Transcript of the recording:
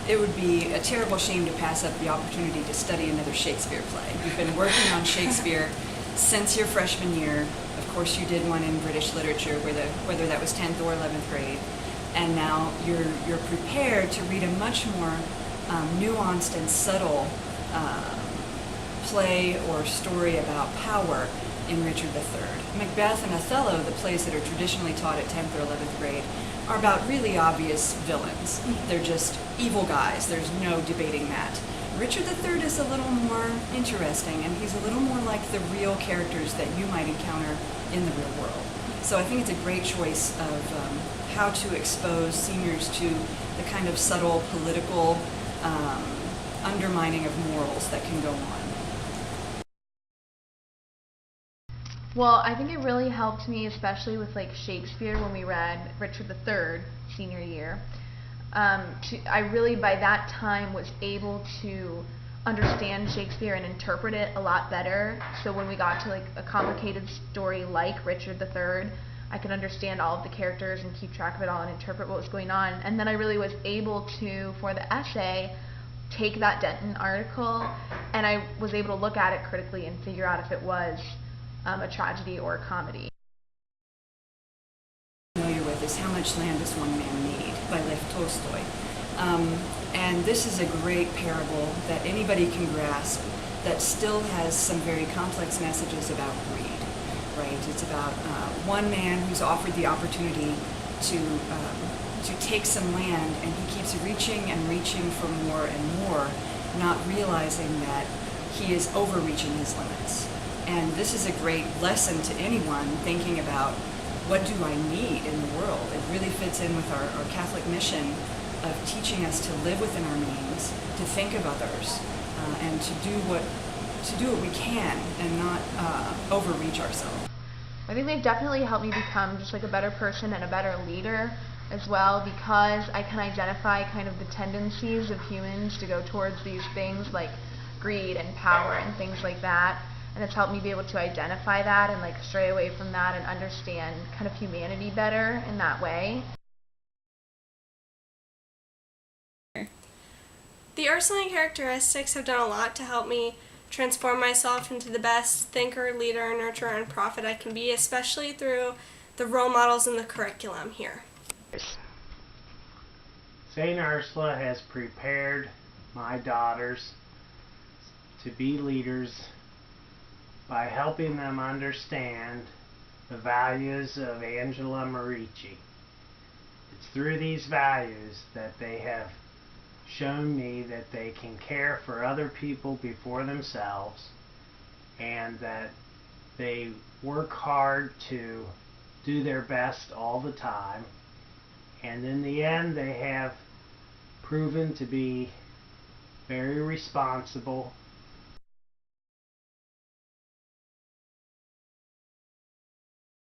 it would be a terrible shame to pass up the opportunity to study another Shakespeare play. You've been working on Shakespeare since your freshman year. Of course, you did one in British literature, whether that was 10th or 11th grade, and now you're prepared to read a much more nuanced and subtle play or story about power in Richard III. Macbeth and Othello, the plays that are traditionally taught at 10th or 11th grade, are about really obvious villains. They're just evil guys. There's no debating that. Richard III is a little more interesting, and he's a little more like the real characters that you might encounter in the real world. So I think it's a great choice of how to expose seniors to the kind of subtle political undermining of morals that can go on. Well, I think it really helped me, especially with like Shakespeare when we read Richard III senior year. I really by that time was able to understand Shakespeare and interpret it a lot better. So when we got to like a complicated story like Richard III, I could understand all of the characters and keep track of it all and interpret what was going on. And then I really was able to, for the essay, take that Denton article and I was able to look at it critically and figure out if it was a tragedy or a comedy. Familiar with is How Much Land Does One Man Need by Lev Tolstoy. And this is a great parable that anybody can grasp that still has some very complex messages about greed, right? It's about one man who's offered the opportunity to take some land, and he keeps reaching and reaching for more and more, not realizing that he is overreaching his limits. And this is a great lesson to anyone thinking about what do I need in the world. It really fits in with our Catholic mission of teaching us to live within our means, to think of others, and to do what we can and not overreach ourselves. I think they've definitely helped me become just like a better person and a better leader as well, because I can identify kind of the tendencies of humans to go towards these things like greed and power and things like that. And it's helped me be able to identify that and like stray away from that and understand kind of humanity better in that way. The Ursuline characteristics have done a lot to help me transform myself into the best thinker, leader, nurturer, and prophet I can be, especially through the role models in the curriculum here. St. Ursula has prepared my daughters to be leaders by helping them understand the values of Angela Merici. It's through these values that they have shown me that they can care for other people before themselves, and that they work hard to do their best all the time, and in the end they have proven to be very responsible